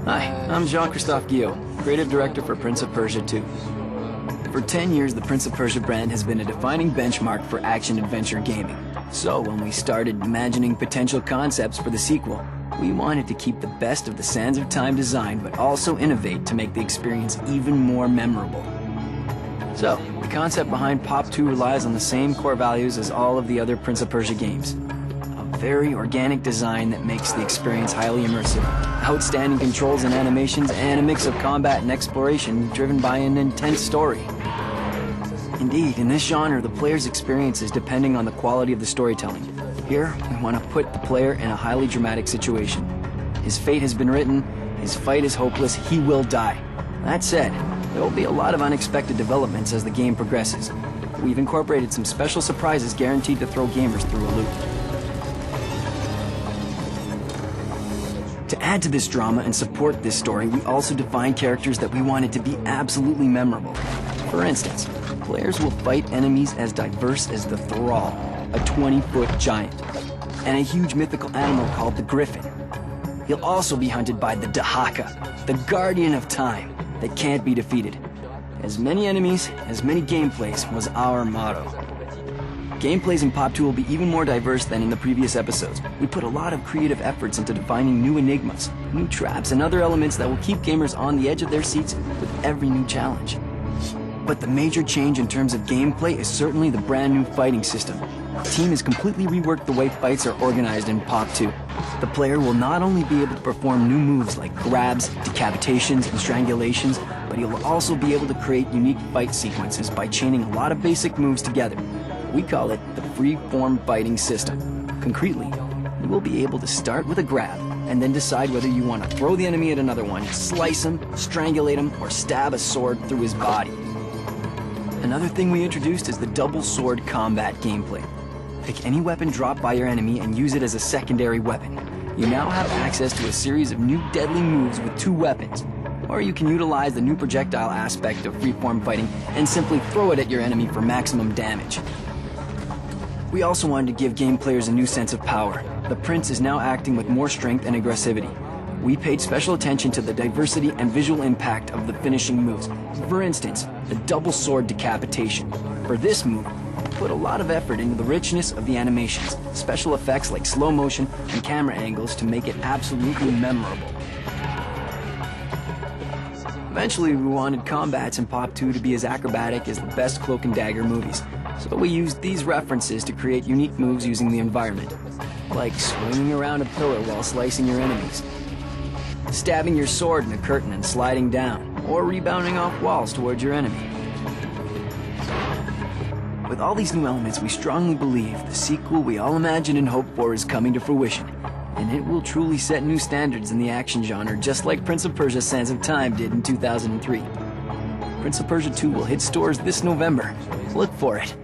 Hi, I'm Jean-Christophe Guillaume, creative director for Prince of Persia 2. For 10 years, the Prince of Persia brand has been a defining benchmark for action-adventure gaming. So when we started imagining potential concepts for the sequel, we wanted to keep the best of the Sands of Time design, but also innovate to make the experience even more memorable. So, the concept behind Pop 2 relies on the same core values as all of the other Prince of Persia games. A very organic design that makes the experience highly immersive, outstanding controls and animations, and a mix of combat and exploration driven by an intense story. Indeed, in this genre, the player's experience is depending on the quality of the storytelling. Here, we want to put the player in a highly dramatic situation. His fate has been written, his fight is hopeless, he will die. That said, there will be a lot of unexpected developments as the game progresses. We've incorporated some special surprises guaranteed to throw gamers through a loop. To add to this drama and support this story, we also defined characters that we wanted to be absolutely memorable. For instance, players will fight enemies as diverse as the Thrall, a 20-foot giant, and a huge mythical animal called the Griffin. He'll also be hunted by the Dahaka, the Guardian of Time, that can't be defeated. As many enemies, as many gameplays was our motto. Gameplays in Pop 2 will be even more diverse than in the previous episodes. We put a lot of creative efforts into defining new enigmas, new traps, and other elements that will keep gamers on the edge of their seats with every new challenge. But the major change in terms of gameplay is certainly the brand new fighting system. The team has completely reworked the way fights are organized in Pop 2. The player will not only be able to perform new moves like grabs, decapitations, and strangulations, but he will also be able to create unique fight sequences by chaining a lot of basic moves together. We call it the free-form fighting system. Concretely, you will be able to start with a grab, and then decide whether you want to throw the enemy at another one, slice him, strangulate him, or stab a sword through his body. Another thing we introduced is the double sword combat gameplay. Pick any weapon dropped by your enemy and use it as a secondary weapon. You now have access to a series of new deadly moves with two weapons. Or you can utilize the new projectile aspect of freeform fighting and simply throw it at your enemy for maximum damage. We also wanted to give game players a new sense of power. The Prince is now acting with more strength and aggressivity. We paid special attention to the diversity and visual impact of the finishing moves. For instance, the double sword decapitation. For this move, we put a lot of effort into the richness of the animations, special effects like slow motion and camera angles to make it absolutely memorable. Eventually, we wanted combats in Pop 2 to be as acrobatic as the best cloak and dagger movies. So we used these references to create unique moves using the environment, like swinging around a pillar while slicing your enemies, stabbing your sword in a curtain and sliding down, or rebounding off walls towards your enemy. With all these new elements, we strongly believe the sequel we all imagined and hoped for is coming to fruition, and it will truly set new standards in the action genre, just like Prince of Persia Sands of Time did in 2003. Prince of Persia 2 will hit stores this November. Look for it.